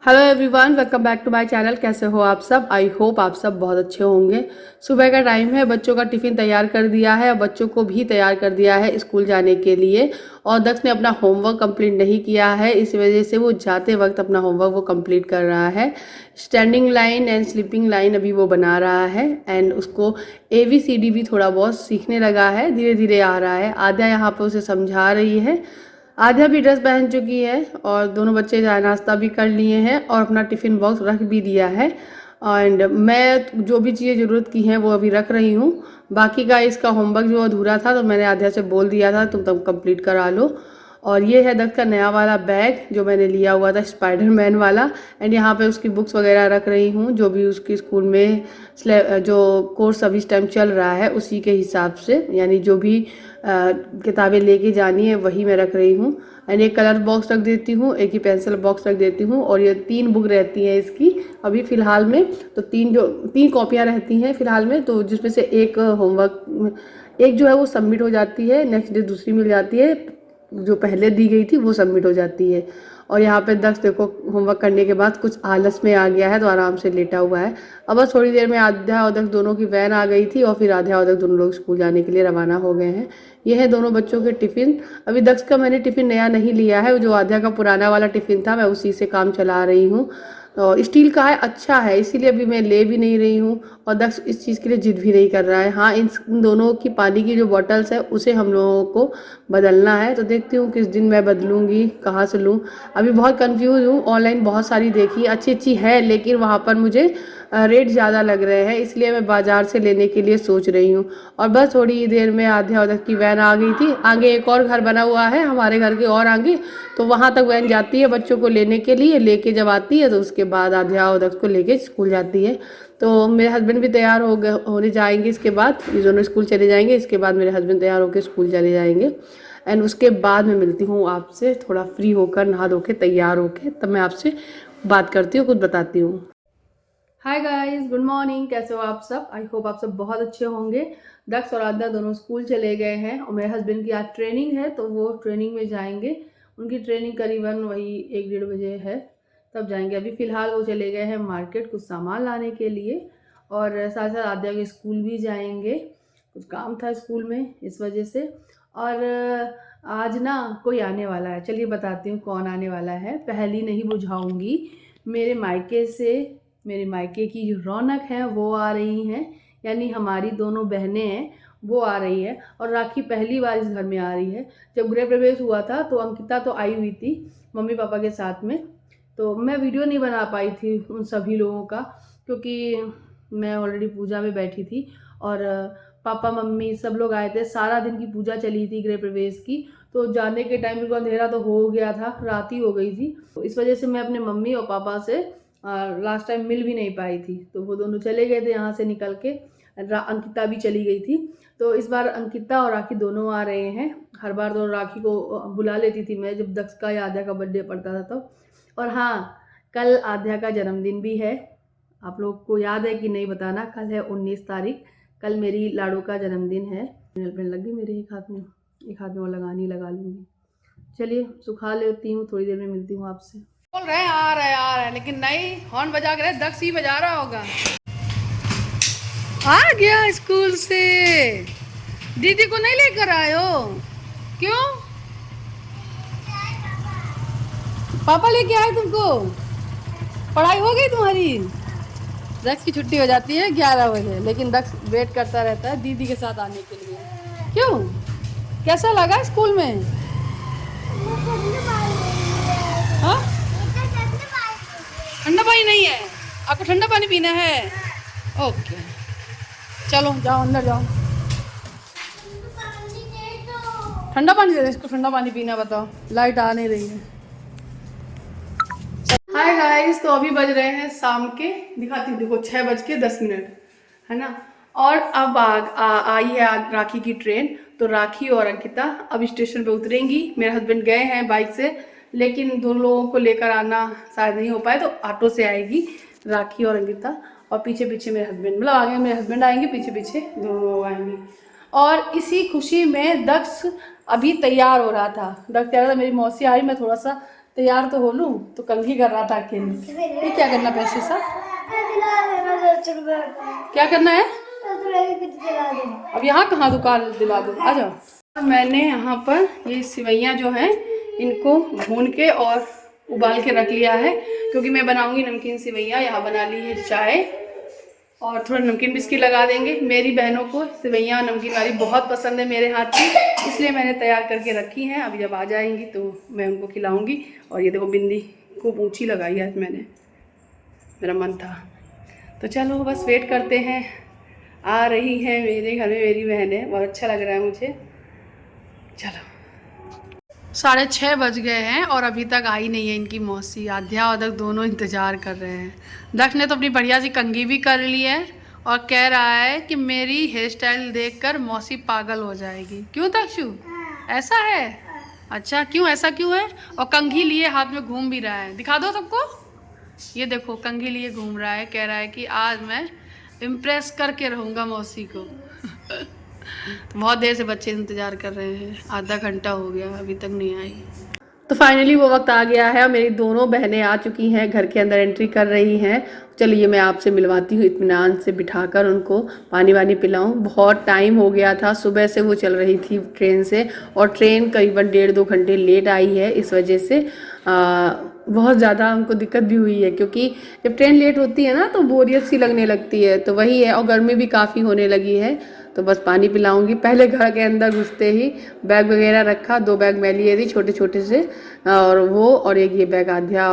Hello everyone, welcome back to my channel. कैसे हो आप सब? आई होप आप सब बहुत अच्छे होंगे। सुबह का टाइम है, बच्चों का टिफ़िन तैयार कर दिया है और बच्चों को भी तैयार कर दिया है स्कूल जाने के लिए। और दक्ष ने अपना होमवर्क कंप्लीट नहीं किया है, इस वजह से वो जाते वक्त अपना होमवर्क वो कंप्लीट कर रहा है। Standing line and sleeping line अभी वो बना रहा है एंड उसको ABCD भी थोड़ा बहुत सीखने लगा है, धीरे धीरे आ रहा है। आद्या यहाँ पर उसे समझा रही है। आद्या भी ड्रेस पहन चुकी है और दोनों बच्चे चाय नाश्ता भी कर लिए हैं और अपना टिफ़िन बॉक्स रख भी दिया है। एंड मैं जो भी चीज़ें ज़रूरत की हैं वो अभी रख रही हूँ। बाकी का इसका होमवर्क जो अधूरा था तो मैंने आद्या से बोल दिया था तुम कंप्लीट करा लो। और ये है दक्ष का नया वाला बैग जो मैंने लिया हुआ था, स्पाइडरमैन वाला। एंड यहाँ पे उसकी बुक्स वगैरह रख रही हूँ, जो भी उसके स्कूल में जो कोर्स अभी इस टाइम चल रहा है उसी के हिसाब से, यानी जो भी किताबें लेके जानी है वही मैं रख रही हूँ। एंड एक कलर बॉक्स रख देती हूँ, एक ही पेंसिल बॉक्स रख देती हूँ। और ये 3 बुक रहती हैं इसकी अभी फ़िलहाल में। तो 3 कॉपियाँ रहती हैं फ़िलहाल में, तो जिसमें से एक होमवर्क एक जो है वो सबमिट हो जाती है, नेक्स्ट डे दूसरी मिल जाती है, जो पहले दी गई थी वो सबमिट हो जाती है। और यहाँ पे दक्ष देखो होमवर्क करने के बाद कुछ आलस में आ गया है तो आराम से लेटा हुआ है। अब बस थोड़ी देर में आध्या और दक्ष दोनों की वैन आ गई थी और फिर आध्या और दक्ष दोनों लोग स्कूल जाने के लिए रवाना हो गए हैं। ये है दोनों बच्चों के टिफ़िन। अभी दक्ष का मैंने टिफ़िन नया नहीं लिया है, जो आध्या का पुराना वाला टिफ़िन था मैं उसी से काम चला रही हूँ। और स्टील का है, अच्छा है, इसीलिए अभी मैं ले भी नहीं रही हूँ। और दक्ष इस चीज़ के लिए जिद भी नहीं कर रहा है। हाँ, इन दोनों की पानी की जो बॉटल्स है उसे हम लोगों को बदलना है, तो देखती हूँ किस दिन मैं बदलूँगी, कहाँ से लूँ। अभी बहुत कंफ्यूज हूँ, ऑनलाइन बहुत सारी देखी, अच्छी अच्छी है लेकिन वहाँ पर मुझे रेट ज़्यादा लग रहे हैं, इसलिए मैं बाज़ार से लेने के लिए सोच रही हूँ। और बस थोड़ी देर में आध्या और दक्ष की वैन आ गई थी। आगे एक और घर बना हुआ है हमारे घर के और आगे, तो वहाँ तक वैन जाती है बच्चों को लेने के लिए। लेके जब आती है तो उसके बाद आध्या और दक्ष को लेके स्कूल जाती है। तो मेरे हस्बैंड भी तैयार होने जाएंगे, इसके बाद ये दोनों स्कूल चले जाएंगे, इसके बाद मेरे हस्बैंड तैयार होकर स्कूल चले जाएंगे। एंड उसके बाद मैं मिलती हूँ आपसे, थोड़ा फ्री होकर नहा धो के तैयार होके तब मैं आपसे बात करती हूँ, कुछ बताती हूँ। Hi guys, good morning. कैसे हो आप सब? आई होप आप सब बहुत अच्छे होंगे। दक्ष और आद्या दोनों स्कूल चले गए हैं और मेरे हस्बैंड की आज ट्रेनिंग है तो वो ट्रेनिंग में जाएंगे। उनकी ट्रेनिंग करीबन वही 1-1:30 बजे है, तब जाएंगे। अभी फ़िलहाल वो चले गए हैं मार्केट कुछ सामान लाने के लिए और साथ साथ आद्या के स्कूल भी जाएंगे, कुछ काम था स्कूल में इस वजह से। और आज ना कोई आने वाला है, चलिए बताती हूँ कौन आने वाला है। पहली नहीं बुझाऊँगी, मेरे मायके से, मेरे मायके की जो रौनक है वो आ रही हैं, यानी हमारी दोनों बहनें हैं वो आ रही है। और राखी पहली बार इस घर में आ रही है। जब गृह प्रवेश हुआ था तो अंकिता तो आई हुई थी मम्मी पापा के साथ में, तो मैं वीडियो नहीं बना पाई थी उन सभी लोगों का, क्योंकि मैं ऑलरेडी पूजा में बैठी थी और पापा मम्मी सब लोग आए थे। सारा दिन की पूजा चली थी गृह प्रवेश की, तो जाने के टाइम बिल्कुल अंधेरा तो हो गया था, रात ही हो गई थी। तो इस वजह से मैं अपने मम्मी और पापा से लास्ट टाइम मिल भी नहीं पाई थी, तो वो दोनों चले गए थे यहाँ से निकल के। अंकिता भी चली गई थी। तो इस बार अंकिता और राखी दोनों आ रहे हैं। हर बार तो राखी को बुला लेती थी मैं जब दक्ष का या आद्या का बर्थडे पड़ता था तो। और हाँ, कल आद्या का जन्मदिन भी है। आप लोग को याद है कि नहीं बताना, कल है 19 तारीख, कल मेरी लाडो का जन्मदिन है। नेल पेंट लग गई मेरे एक हाथ में, एक हाथ में और लगा लूँगी। चलिए सुखा लेती हूँ, थोड़ी देर में मिलती हूँ आपसे। बोल रहे हैं आ रहे हैं, लेकिन नहीं, हॉर्न बजा के दक्ष ही बजा रहा होगा। आ गया स्कूल से। दीदी को नहीं लेकर आए हो? क्यों? पापा लेके आए तुमको? पढ़ाई हो गई तुम्हारी? दक्ष की छुट्टी हो जाती है 11 बजे, लेकिन दक्ष वेट करता रहता है दीदी के साथ आने के लिए। क्यों, कैसा लगा स्कूल में? हाँ, ठंडा पानी नहीं है आपको? ठंडा पानी पीना है? ओके, चलो जाओ अंदर जाओ। ठंडा पानी दे दे इसको, ठंडा पानी पीना। बताओ, लाइट आ नहीं रही है। हाय गाइस, तो अभी बज रहे हैं शाम के, दिखाती हूँ देखो, 6:10 है ना। और अब आई है राखी की ट्रेन, तो राखी और अंकिता अब स्टेशन पे उतरेंगी। मेरे हस्बैंड गए हैं बाइक से, लेकिन दो लोगों को लेकर आना शायद नहीं हो पाए, तो ऑटो से आएगी राखी और अंकिता। और पीछे पीछे मेरे हस्बैंड, मतलब आगे मेरे हस्बैंड आएंगे, पीछे पीछे दोनों लोग आएंगे। और इसी खुशी में दक्ष अभी तैयार हो रहा था। दक्ष कह रहा था मेरी मौसी आ रही, मैं थोड़ा सा तैयार तो हो लूँ, तो कंघी कर रहा था अकेले। ये क्या करना पैसे सब? क्या करना है? अब यहाँ कहाँ दुकान दिला दूँ, आ जाओ। मैंने यहाँ पर ये सिवैयाँ जो हैं इनको भून के और उबाल के रख लिया है, क्योंकि मैं बनाऊंगी नमकीन सिवैयाँ। यहाँ बना ली है चाय और थोड़ा नमकीन बिस्किट लगा देंगे। मेरी बहनों को सिवैयाँ नमकीन वाली बहुत पसंद है मेरे हाथ की, इसलिए मैंने तैयार करके रखी हैं। अभी जब आ जाएंगी तो मैं उनको खिलाऊंगी। और ये देखो बिंदी खूब ऊंची लगाई है आज मैंने, मेरा मन था। तो चलो बस वेट करते हैं, आ रही हैं मेरे घर में मेरी बहनें, बहुत अच्छा लग रहा है मुझे। चलो 6:30 बज गए हैं और अभी तक आई नहीं है इनकी मौसी। आध्या और दक्ष दोनों इंतज़ार कर रहे हैं। दक्ष ने तो अपनी बढ़िया सी कंघी भी कर ली है और कह रहा है कि मेरी हेयर स्टाइल देखकर मौसी पागल हो जाएगी। क्यों दक्षु, ऐसा है? अच्छा क्यों, ऐसा क्यों है? और कंघी लिए हाथ में घूम भी रहा है, दिखा दो सबको। ये देखो कंघी लिए घूम रहा है, कह रहा है कि आज मैं इम्प्रेस करके रहूँगा मौसी को। तो बहुत देर से बच्चे इंतज़ार कर रहे हैं, आधा घंटा हो गया अभी तक नहीं आई। तो फाइनली वो वक्त आ गया है और मेरी दोनों बहनें आ चुकी हैं, घर के अंदर एंट्री कर रही हैं। चलिए मैं आपसे मिलवाती हूँ, इत्मीनान से बिठाकर उनको पानी वानी पिलाऊँ। बहुत टाइम हो गया था, सुबह से वो चल रही थी ट्रेन से और ट्रेन करीबन 1.5-2 घंटे लेट आई है। इस वजह से बहुत ज़्यादा हमको दिक्कत भी हुई है, क्योंकि जब ट्रेन लेट होती है ना तो बोरियत सी लगने लगती है। तो वही है, और गर्मी भी काफ़ी होने लगी है। तो बस पानी पिलाऊंगी। पहले घर के अंदर घुसते ही बैग वगैरह रखा, 2 बैग मैं लिए थी छोटे छोटे से, और वो और एक ये बैग आध्या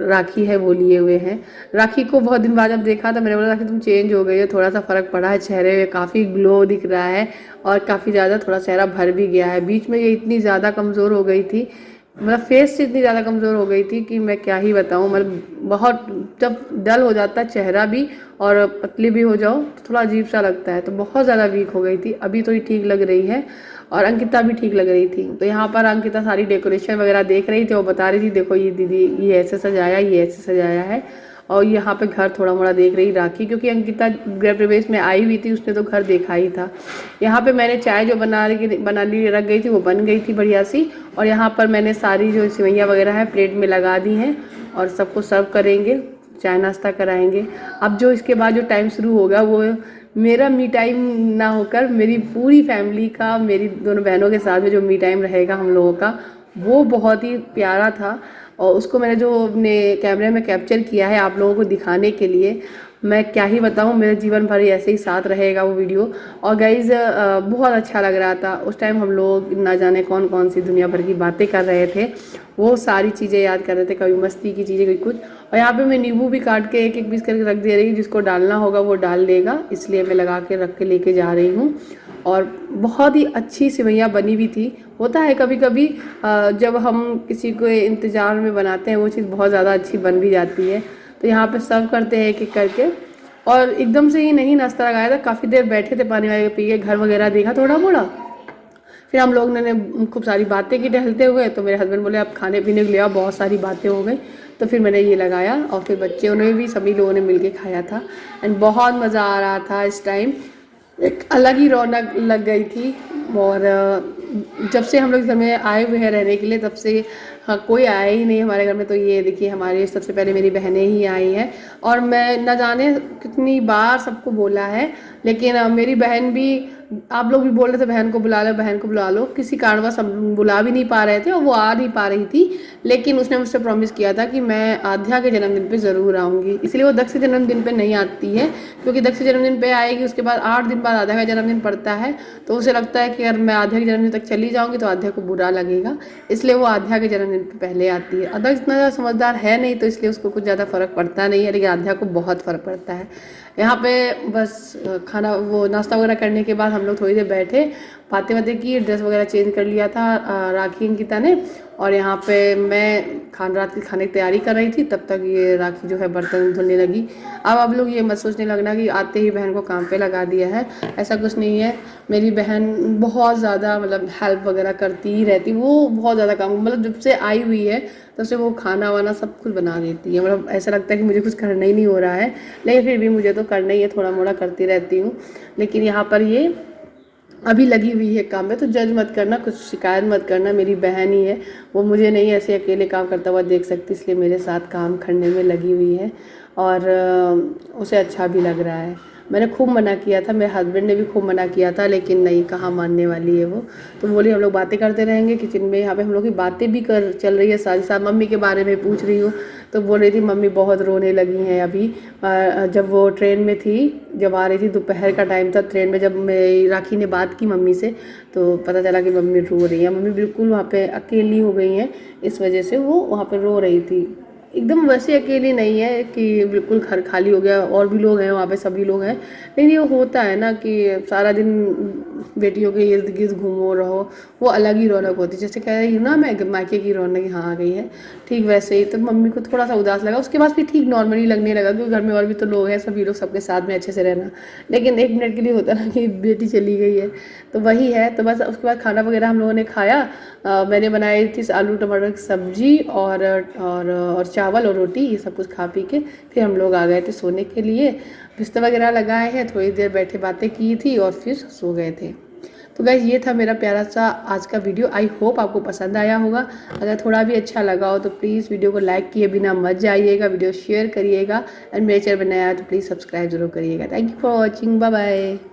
राखी है वो लिए हुए हैं। राखी को बहुत दिन बाद जब देखा तो मैंने बोला राखी तुम चेंज हो गई हो, थोड़ा सा फ़र्क पड़ा है चेहरे में, काफ़ी ग्लो दिख रहा है और काफ़ी ज़्यादा थोड़ा चेहरा भर भी गया है। बीच में ये इतनी ज़्यादा कमज़ोर हो गई थी, मतलब फेस से इतनी ज़्यादा कमज़ोर हो गई थी कि मैं क्या ही बताऊँ। मतलब बहुत, जब डल हो जाता है चेहरा भी और पतली भी हो जाओ तो थोड़ा अजीब सा लगता है। तो बहुत ज़्यादा वीक हो गई थी, अभी तो ये ठीक लग रही है और अंकिता भी ठीक लग रही थी। तो यहाँ पर अंकिता सारी डेकोरेशन वगैरह देख रही थी, वो बता रही थी देखो ये दीदी ये ऐसे सजाया, ये ऐसे सजाया है। और यहाँ पे घर थोड़ा मोड़ा देख रही राखी, क्योंकि अंकिता गृह प्रवेश में आई हुई थी, उसने तो घर देखा ही था। यहाँ पे मैंने चाय जो बना ली रख गई थी वो बन गई थी बढ़िया सी। और यहाँ पर मैंने सारी जो सिवैयाँ वगैरह है प्लेट में लगा दी हैं और सबको सर्व करेंगे, चाय नाश्ता कराएंगे। अब जो इसके बाद जो टाइम शुरू होगा वो मेरा मी टाइम ना होकर मेरी पूरी फैमिली का, मेरी दोनों बहनों के साथ में जो मी टाइम रहेगा हम लोगों का, वो बहुत ही प्यारा था। और उसको मैंने जो अपने कैमरे में कैप्चर किया है आप लोगों को दिखाने के लिए, मैं क्या ही बताऊँ, मेरे जीवन भर ऐसे ही साथ रहेगा वो वीडियो। और गाइज़ बहुत अच्छा लग रहा था उस टाइम, हम लोग ना जाने कौन कौन सी दुनिया भर की बातें कर रहे थे, वो सारी चीज़ें याद कर रहे थे, कभी मस्ती की चीज़ें, कभी कुछ। और यहाँ पे मैं नींबू भी काट के एक एक पीस करके रख दे रही हूँ, जिसको डालना होगा वो डाल लेगा, इसलिए मैं लगा के रख के लेके जा रही हूँ। और बहुत ही अच्छी सिवैयाँ बनी हुई थी। होता है कभी कभी जब हम किसी को इंतज़ार में बनाते हैं वो चीज़ बहुत ज़्यादा अच्छी बन भी जाती है। तो यहाँ पे सर्व करते हैं एक एक करके। और एकदम से ही नहीं नाश्ता लगाया था, काफ़ी देर बैठे थे, पानी वानी पी के घर वगैरह देखा थोड़ा मोड़ा, फिर हम लोग ने खूब सारी बातें की टहलते हुए। तो मेरे हस्बैंड बोले अब खाने पीने के लिए आओ, बहुत सारी बातें हो गई। तो फिर मैंने ये लगाया और फिर बच्चों ने भी, सभी लोगों ने मिलके खाया था एंड बहुत मज़ा आ रहा था। इस टाइम एक अलग ही रौनक लग गई थी। और जब से हम लोग घर में आए हुए हैं रहने के लिए, तब से हाँ कोई आया ही नहीं हमारे घर में। तो ये देखिए हमारे सबसे पहले मेरी बहनें ही आई हैं। और मैं न जाने कितनी बार सबको बोला है, लेकिन मेरी बहन भी, आप लोग भी बोल रहे थे बहन को बुला लो, बहन को बुला लो, किसी कारणवश हम बुला भी नहीं पा रहे थे और वो आ नहीं पा रही थी। लेकिन उसने मुझसे प्रॉमिस किया था कि मैं आध्या के जन्मदिन पे ज़रूर आऊँगी, इसलिए वो दक्ष के जन्मदिन पे नहीं आती है, क्योंकि दक्ष के जन्मदिन पे आएगी उसके बाद 8 दिन बाद आध्या का जन्मदिन पड़ता है। तो उसे लगता है कि अगर मैं आध्या के जन्मदिन तक चली जाऊँगी तो आध्या को बुरा लगेगा, इसलिए वो आध्या के जन्मदिन पे पहले आती है। और दक्ष इतना ज़्यादा समझदार है नहीं, तो इसलिए उसको कुछ ज़्यादा फ़र्क पड़ता नहीं है, लेकिन आध्या को बहुत फ़र्क पड़ता है। यहाँ पे बस खाना वो नाश्ता वगैरह करने के बाद हम लोग थोड़ी देर बैठे, बातें बातें की, ड्रेस वगैरह चेंज कर लिया था राखी अंकिता ने। और यहाँ पे मैं रात के खाने की तैयारी कर रही थी, तब तक ये राखी जो है बर्तन धुलने लगी। अब आप लोग ये मत सोचने लगना कि आते ही बहन को काम पे लगा दिया है, ऐसा कुछ नहीं है। मेरी बहन बहुत ज़्यादा मतलब हेल्प वगैरह करती ही रहती, वो बहुत ज़्यादा काम, मतलब जब से आई हुई है तब से वो खाना वाना सब कुछ बना देती है। मतलब ऐसा लगता है कि मुझे कुछ करना ही नहीं हो रहा है, लेकिन फिर भी मुझे तो करना ही है, थोड़ा मोड़ा करती रहती हूँ। लेकिन यहाँ पर ये अभी लगी हुई है काम में, तो जज मत करना, कुछ शिकायत मत करना। मेरी बहन ही है, वो मुझे नहीं ऐसे अकेले काम करता हुआ देख सकती, इसलिए मेरे साथ काम करने में लगी हुई है और उसे अच्छा भी लग रहा है। मैंने खूब मना किया था, मेरे हस्बैंड ने भी खूब मना किया था, लेकिन नहीं, कहाँ मानने वाली है वो। तो बोली हम लोग बातें करते रहेंगे किचन में। यहाँ पे हम लोग की बातें भी कर चल रही है साथ साथ। मम्मी के बारे में पूछ रही हूँ तो बोल रही थी मम्मी बहुत रोने लगी हैं अभी। जब वो ट्रेन में थी, जब आ रही थी, दोपहर का टाइम था, ट्रेन में जब मेरी राखी ने बात की मम्मी से तो पता चला कि मम्मी रो रही है। मम्मी बिल्कुल वहाँ पे अकेली हो गई हैं, इस वजह से वो वहाँ पे रो रही थी। एकदम वैसे अकेली नहीं है कि बिल्कुल घर खाली हो गया, और भी लोग हैं वहाँ पे, सभी लोग हैं। लेकिन ये होता है ना कि सारा दिन बेटियों के इर्द गिर्द घूमो रहो, वो अलग ही रौनक होती है। जैसे कह रही हूँ ना मैं, मायके की रौनक यहाँ आ गई है, ठीक वैसे ही। तो मम्मी को थोड़ा सा उदास लगा, उसके बाद फिर ठीक नॉर्मली लगने लगा, क्योंकि घर में और भी तो लोग हैं, सभी लोग सबके साथ में अच्छे से रहना। लेकिन 1 मिनट के लिए होता ना कि बेटी चली गई है, तो वही है। तो बस उसके बाद खाना वगैरह हम लोगों ने खाया। मैंने बनाई थी आलू टमाटर की सब्जी और चावल और रोटी, ये सब कुछ खा पी के फिर हम लोग आ गए थे सोने के लिए। बिस्तर वगैरह लगाए हैं, थोड़ी देर बैठे बातें की थी और फिर सो गए थे। तो गाइस ये था मेरा प्यारा सा आज का वीडियो। आई होप आपको पसंद आया होगा। अगर थोड़ा भी अच्छा लगा हो तो प्लीज़ वीडियो को लाइक किए बिना मत जाइएगा, वीडियो शेयर करिएगा, एंड मेरे चैनल पर नया है तो प्लीज़ सब्सक्राइब जरूर करिएगा। Thank you for watching, bye bye.